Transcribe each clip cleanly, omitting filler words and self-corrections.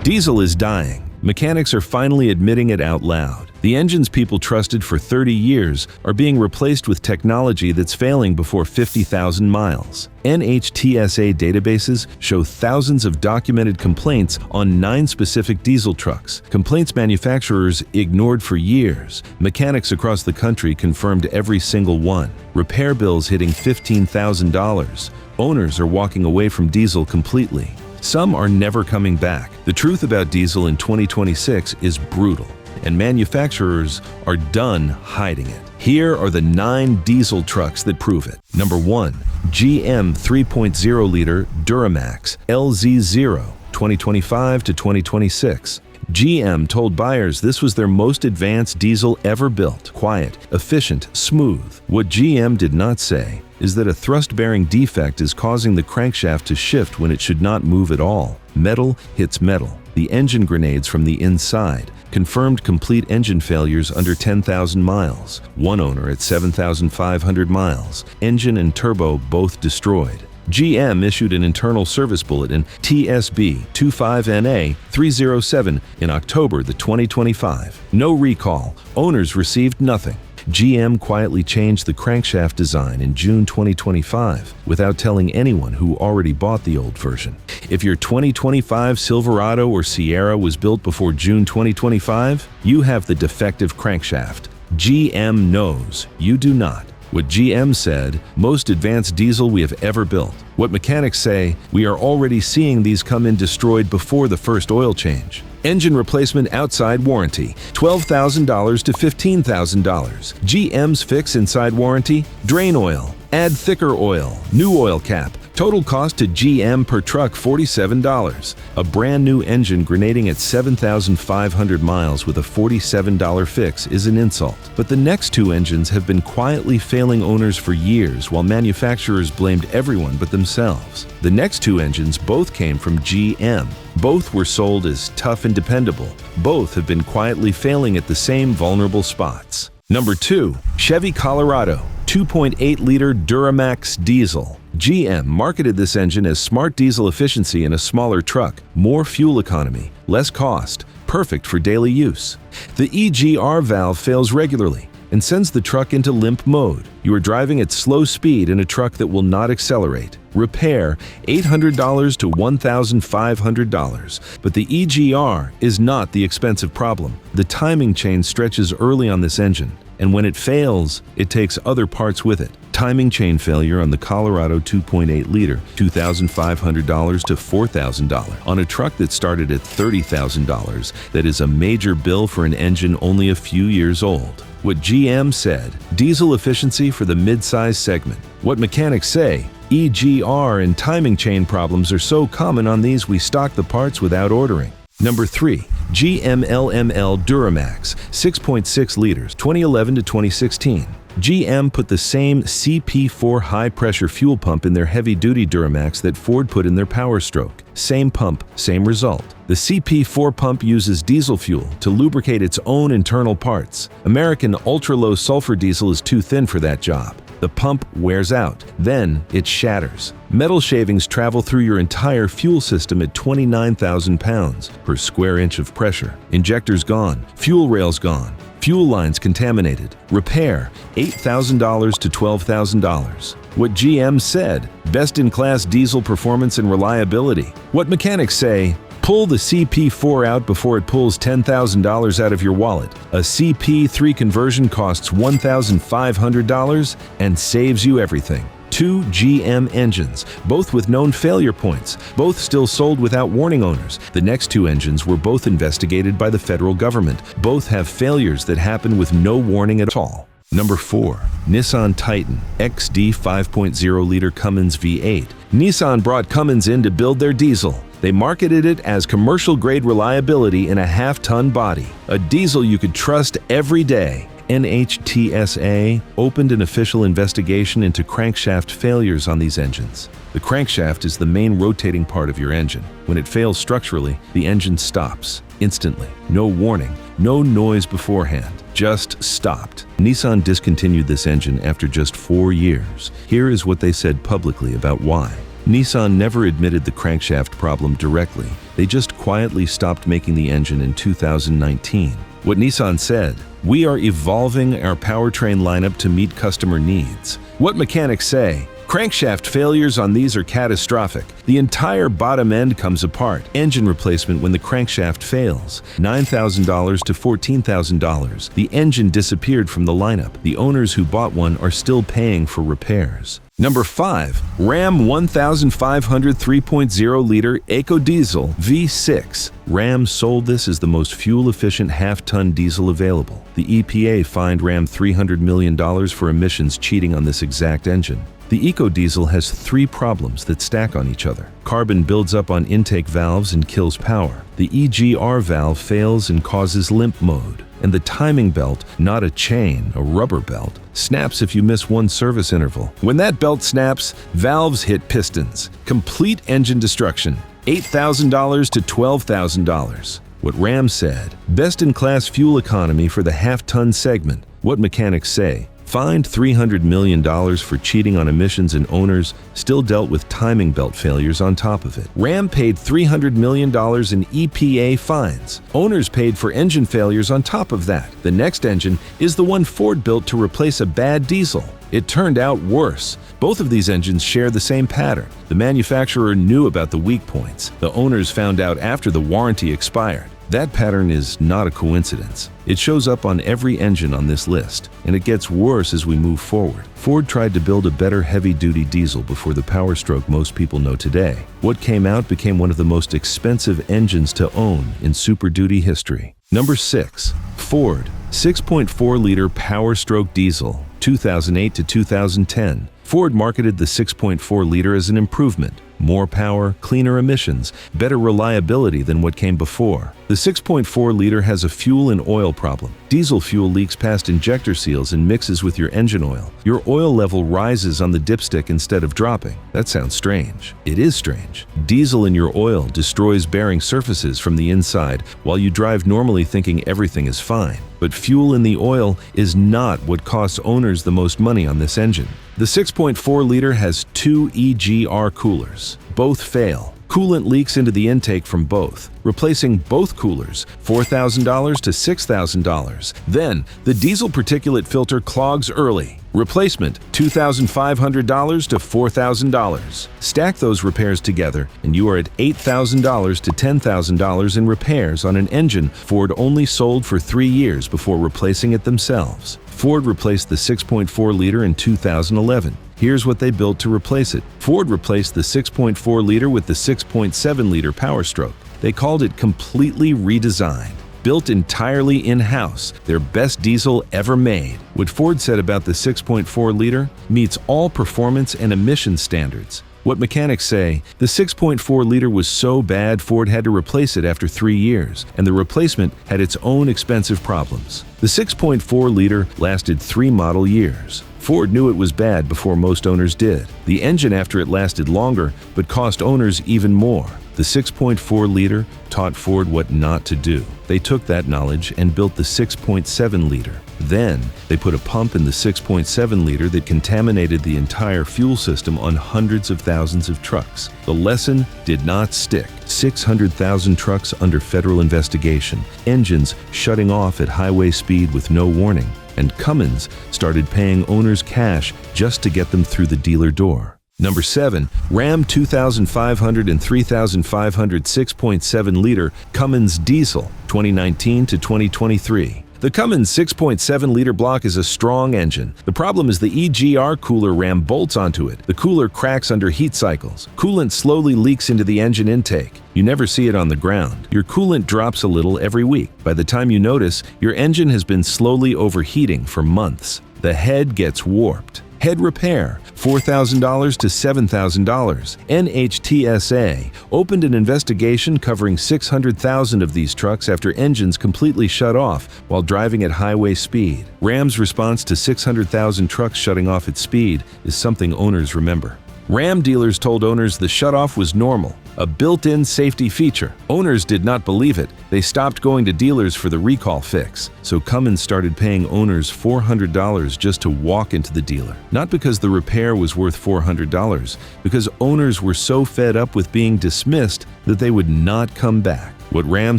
Diesel is dying. Mechanics are finally admitting it out loud. The engines people trusted for 30 years are being replaced with technology that's failing before 50,000 miles. NHTSA databases show thousands of documented complaints on 9 specific diesel trucks, complaints manufacturers ignored for years. Mechanics across the country confirmed every single one. Repair bills hitting $15,000. Owners are walking away from diesel completely. Some are never coming back. The truth about diesel in 2026 is brutal, and manufacturers are done hiding it. Here are the 9 diesel trucks that prove it. Number 1. GM 3.0-liter Duramax LZ0, 2025 to 2026. GM told buyers this was their most advanced diesel ever built. Quiet, efficient, smooth. What GM did not say is that a thrust-bearing defect is causing the crankshaft to shift when it should not move at all. Metal hits metal. The engine grenades from the inside confirmed complete engine failures under 10,000 miles. One owner at 7,500 miles. Engine and turbo both destroyed. GM issued an internal service bulletin, TSB 25NA 307, in October 2025. No recall. Owners received nothing. GM quietly changed the crankshaft design in June 2025 without telling anyone who already bought the old version. If your 2025 Silverado or Sierra was built before June 2025, you have the defective crankshaft. GM knows. You do not. What GM said, most advanced diesel we have ever built. What mechanics say, we are already seeing these come in destroyed before the first oil change. Engine replacement outside warranty, $12,000 to $15,000. GM's fix inside warranty, drain oil, add thicker oil, new oil cap. Total cost to GM per truck, $47. A brand new engine grenading at 7,500 miles with a $47 fix is an insult. But the next 2 engines have been quietly failing owners for years while manufacturers blamed everyone but themselves. The next 2 engines both came from GM. Both were sold as tough and dependable. Both have been quietly failing at the same vulnerable spots. Number 2. Chevy Colorado 2.8-liter Duramax diesel. GM marketed this engine as smart diesel efficiency in a smaller truck, more fuel economy, less cost, perfect for daily use. The EGR valve fails regularly and sends the truck into limp mode. You are driving at slow speed in a truck that will not accelerate. Repair, $800 to $1,500. But the EGR is not the expensive problem. The timing chain stretches early on this engine, and when it fails, it takes other parts with it. Timing chain failure on the Colorado 2.8-liter, $2,500 to $4,000. On a truck that started at $30,000, that is a major bill for an engine only a few years old. What GM said, diesel efficiency for the mid-size segment. What mechanics say, EGR and timing chain problems are so common on these we stock the parts without ordering. Number 3. GM LML Duramax 6.6 liters 2011 to 2016. GM put the same CP4 high-pressure fuel pump in their heavy-duty Duramax that Ford put in their Power Stroke. Same pump, same result. The CP4 pump uses diesel fuel to lubricate its own internal parts. American ultra-low sulfur diesel is too thin for that job. The pump wears out. Then it shatters. Metal shavings travel through your entire fuel system at 29,000 pounds per square inch of pressure. Injectors gone. Fuel rails gone. Fuel lines contaminated. Repair, $8,000 to $12,000. What GM said, best-in-class diesel performance and reliability. What mechanics say, pull the CP4 out before it pulls $10,000 out of your wallet. A CP3 conversion costs $1,500 and saves you everything. 2 GM engines, both with known failure points, both still sold without warning owners. The next 2 engines were both investigated by the federal government. Both have failures that happen with no warning at all. Number 4. Nissan Titan XD 5.0-liter Cummins V8. Nissan brought Cummins in to build their diesel. They marketed it as commercial-grade reliability in a half-ton body, a diesel you could trust every day. NHTSA opened an official investigation into crankshaft failures on these engines. The crankshaft is the main rotating part of your engine. When it fails structurally, the engine stops instantly. No warning, no noise beforehand, just stopped. Nissan discontinued this engine after just 4 years. Here is what they said publicly about why. Nissan never admitted the crankshaft problem directly. They They just quietly stopped making the engine in 2019. What Nissan said: "We are evolving our powertrain lineup to meet customer needs." What mechanics say: "Crankshaft failures on these are catastrophic. The entire bottom end comes apart. Engine replacement when the crankshaft fails. $9,000 to $14,000. The engine disappeared from the lineup. The owners who bought one are still paying for repairs." Number 5. Ram 1500 3.0-liter EcoDiesel V6. Ram sold this as the most fuel-efficient half-ton diesel available. The EPA fined Ram $300 million for emissions cheating on this exact engine. The EcoDiesel has 3 problems that stack on each other. Carbon builds up on intake valves and kills power. The EGR valve fails and causes limp mode. And the timing belt, not a chain, a rubber belt, snaps if you miss one service interval. When that belt snaps, valves hit pistons. Complete engine destruction. $8,000 to $12,000. What Ram said: "Best-in-class fuel economy for the half-ton segment." What mechanics say: "Fined $300 million for cheating on emissions, and owners still dealt with timing belt failures on top of it." Ram paid $300 million in EPA fines. Owners paid for engine failures on top of that. The next engine is the one Ford built to replace a bad diesel. It turned out worse. Both of these engines share the same pattern. The manufacturer knew about the weak points. The owners found out after the warranty expired. That pattern is not a coincidence. It shows up on every engine on this list, and it gets worse as we move forward. Ford tried to build a better heavy-duty diesel before the Power Stroke most people know today. What came out became one of the most expensive engines to own in Super Duty history. Number 6. Ford 6.4-liter Power Stroke diesel, 2008 to 2010. Ford marketed the 6.4-liter as an improvement. More power, cleaner emissions, better reliability than what came before. The 6.4-liter has a fuel and oil problem. Diesel fuel leaks past injector seals and mixes with your engine oil. Your oil level rises on the dipstick instead of dropping. That sounds strange. It is strange. Diesel in your oil destroys bearing surfaces from the inside while you drive normally thinking everything is fine. But fuel in the oil is not what costs owners the most money on this engine. The 6.4-liter has 2 EGR coolers. Both fail. Coolant leaks into the intake from both. Replacing both coolers, $4,000 to $6,000. Then, the diesel particulate filter clogs early. Replacement, $2,500 to $4,000. Stack those repairs together, and you are at $8,000 to $10,000 in repairs on an engine Ford only sold for 3 years before replacing it themselves. Ford replaced the 6.4-liter in 2011. Here's what they built to replace it. Ford replaced the 6.4-liter with the 6.7-liter Power Stroke. They called it completely redesigned. Built entirely in-house, their best diesel ever made. What Ford said about the 6.4-liter meets all performance and emission standards. What mechanics say: the 6.4-liter was so bad Ford had to replace it after 3 years, and the replacement had its own expensive problems. The 6.4-liter lasted 3 model years. Ford knew it was bad before most owners did. The engine after it lasted longer, but cost owners even more. The 6.4-liter taught Ford what not to do. They took that knowledge and built the 6.7-liter. Then, they put a pump in the 6.7-liter that contaminated the entire fuel system on hundreds of thousands of trucks. The lesson did not stick. 600,000 trucks under federal investigation, engines shutting off at highway speed with no warning, and Cummins started paying owners cash just to get them through the dealer door. Number 7. Ram 2500 and 3500 6.7-liter Cummins diesel, 2019 to 2023. The Cummins 6.7-liter block is a strong engine. The problem is the EGR cooler Ram bolts onto it. The cooler cracks under heat cycles. Coolant slowly leaks into the engine intake. You never see it on the ground. Your coolant drops a little every week. By the time you notice, your engine has been slowly overheating for months. The head gets warped. Head repair, $4,000 to $7,000. NHTSA opened an investigation covering 600,000 of these trucks after engines completely shut off while driving at highway speed. Ram's response to 600,000 trucks shutting off at speed is something owners remember. Ram dealers told owners the shutoff was normal, a built-in safety feature. Owners did not believe it. They stopped going to dealers for the recall fix. So Cummins started paying owners $400 just to walk into the dealer. Not because the repair was worth $400, because owners were so fed up with being dismissed that they would not come back. What Ram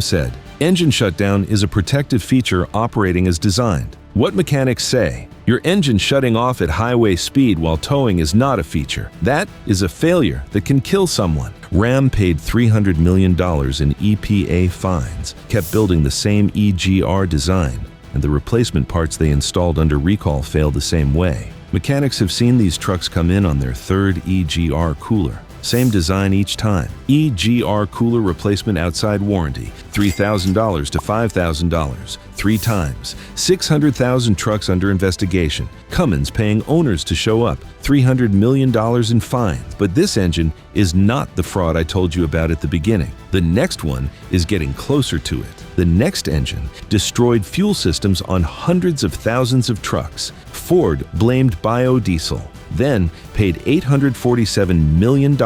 said, engine shutdown is a protective feature operating as designed. What mechanics say, your engine shutting off at highway speed while towing is not a feature. That is a failure that can kill someone. Ram paid $300 million in EPA fines, kept building the same EGR design, and the replacement parts they installed under recall failed the same way. Mechanics have seen these trucks come in on their third EGR cooler. Same design each time. EGR cooler replacement outside warranty, $3,000 to $5,000. 3 times. 600,000 trucks under investigation. Cummins paying owners to show up. $300 million in fines. But this engine is not the fraud I told you about at the beginning. The next one is getting closer to it. The next engine destroyed fuel systems on hundreds of thousands of trucks. Ford blamed biodiesel, then paid $847 million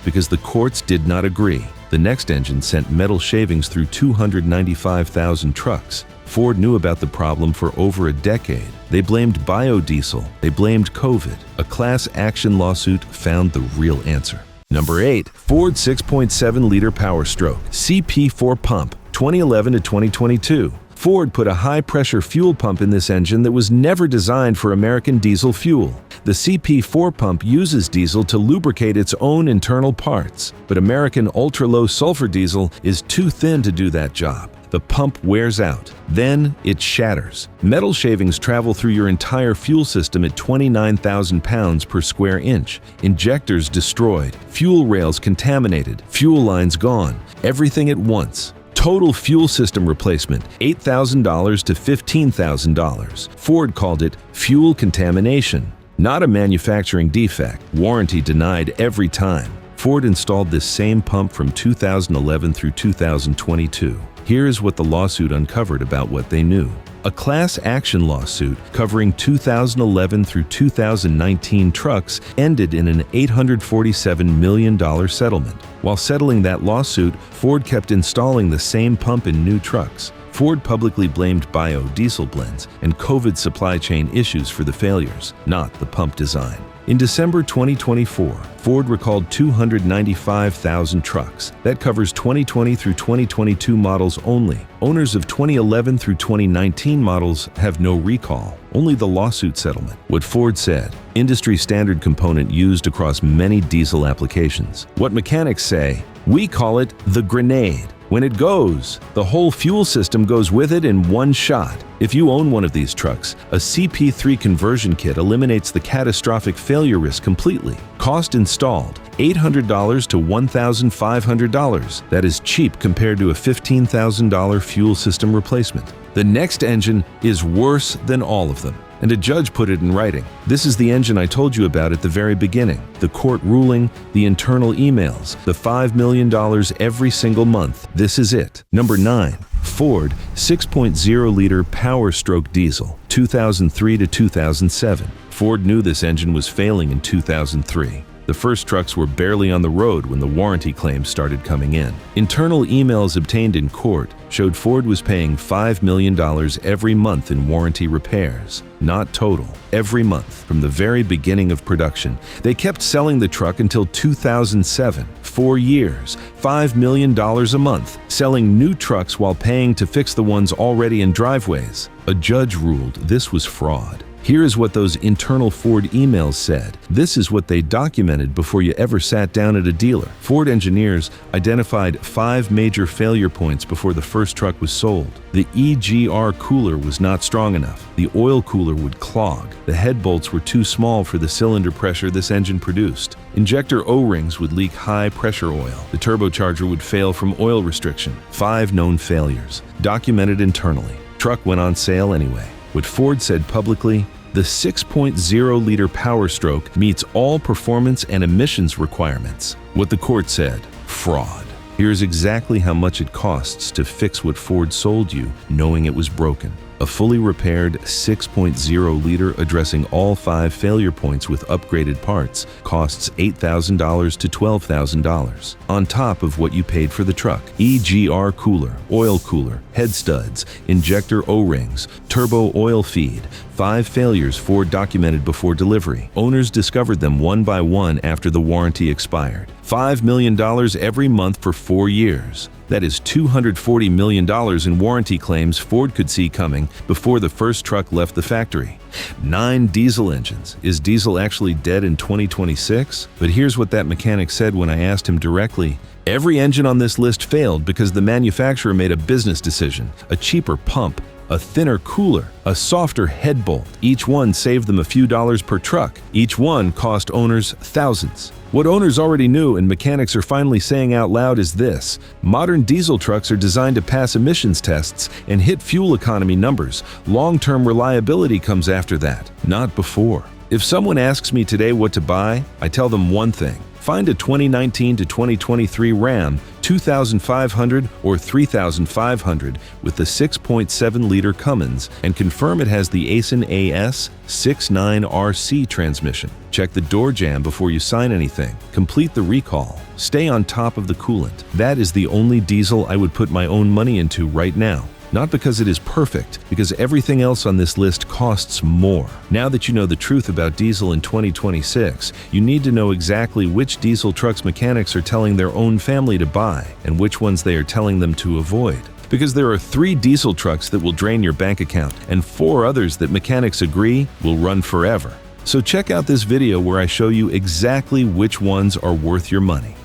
because the courts did not agree. The next engine sent metal shavings through 295,000 trucks. Ford knew about the problem for over a decade. They blamed biodiesel. They blamed COVID. A class action lawsuit found the real answer. Number 8. Ford 6.7-liter Power Stroke CP4 pump, 2011 to 2022. Ford put a high-pressure fuel pump in this engine that was never designed for American diesel fuel. The CP4 pump uses diesel to lubricate its own internal parts, but American ultra-low sulfur diesel is too thin to do that job. The pump wears out. Then it shatters. Metal shavings travel through your entire fuel system at 29,000 pounds per square inch. Injectors destroyed. Fuel rails contaminated. Fuel lines gone. Everything at once. Total fuel system replacement, $8,000 to $15,000. Ford called it fuel contamination, not a manufacturing defect. Warranty denied every time. Ford installed this same pump from 2011 through 2022. Here's what the lawsuit uncovered about what they knew. A class action lawsuit covering 2011 through 2019 trucks ended in an $847 million settlement. While settling that lawsuit, Ford kept installing the same pump in new trucks. Ford publicly blamed biodiesel blends and COVID supply chain issues for the failures, not the pump design. In December 2024, Ford recalled 295,000 trucks. That covers 2020 through 2022 models only. Owners of 2011 through 2019 models have no recall, only the lawsuit settlement. What Ford said, industry standard component used across many diesel applications. What mechanics say, we call it the grenade. When it goes, the whole fuel system goes with it in one shot. If you own one of these trucks, a CP3 conversion kit eliminates the catastrophic failure risk completely. Cost installed, $800 to $1,500. That is cheap compared to a $15,000 fuel system replacement. The next engine is worse than all of them. And a judge put it in writing. This is the engine I told you about at the very beginning. The court ruling, the internal emails, the $5 million every single month. This is it. Number 9. Ford 6.0-liter Power Stroke Diesel, 2003 to 2007. Ford knew this engine was failing in 2003. The first trucks were barely on the road when the warranty claims started coming in. Internal emails obtained in court showed Ford was paying $5 million every month in warranty repairs. Not total, every month from the very beginning of production. They kept selling the truck until 2007, 4 years, $5 million a month, selling new trucks while paying to fix the ones already in driveways. A judge ruled this was fraud. Here is what those internal Ford emails said. This is what they documented before you ever sat down at a dealer. Ford engineers identified 5 major failure points before the first truck was sold. The EGR cooler was not strong enough. The oil cooler would clog. The head bolts were too small for the cylinder pressure this engine produced. Injector O-rings would leak high-pressure oil. The turbocharger would fail from oil restriction. 5 known failures, documented internally. Truck went on sale anyway. What Ford said publicly, the 6.0-liter Power Stroke meets all performance and emissions requirements. What the court said, fraud. Here's exactly how much it costs to fix what Ford sold you, knowing it was broken. A fully repaired 6.0-liter addressing all 5 failure points with upgraded parts costs $8,000 to $12,000, on top of what you paid for the truck. EGR cooler, oil cooler, head studs, injector O-rings, turbo oil feed. 5 failures Ford documented before delivery. Owners discovered them one by one after the warranty expired. $5 million every month for 4 years. That is $240 million in warranty claims Ford could see coming before the first truck left the factory. 9 diesel engines. Is diesel actually dead in 2026? But here's what that mechanic said when I asked him directly. Every engine on this list failed because the manufacturer made a business decision. A cheaper pump, a thinner cooler, a softer head bolt. Each one saved them a few dollars per truck. Each one cost owners thousands. What owners already knew and mechanics are finally saying out loud is this: modern diesel trucks are designed to pass emissions tests and hit fuel economy numbers. Long-term reliability comes after that, not before. If someone asks me today what to buy, I tell them one thing. Find a 2019 to 2023 Ram 2500 or 3500 with the 6.7-liter Cummins and confirm it has the ASIN AS69RC transmission. Check the door jamb before you sign anything. Complete the recall. Stay on top of the coolant. That is the only diesel I would put my own money into right now. Not because it is perfect, because everything else on this list costs more. Now that you know the truth about diesel in 2026, you need to know exactly which diesel trucks mechanics are telling their own family to buy and which ones they are telling them to avoid. Because there are 3 diesel trucks that will drain your bank account and 4 others that mechanics agree will run forever. So check out this video where I show you exactly which ones are worth your money.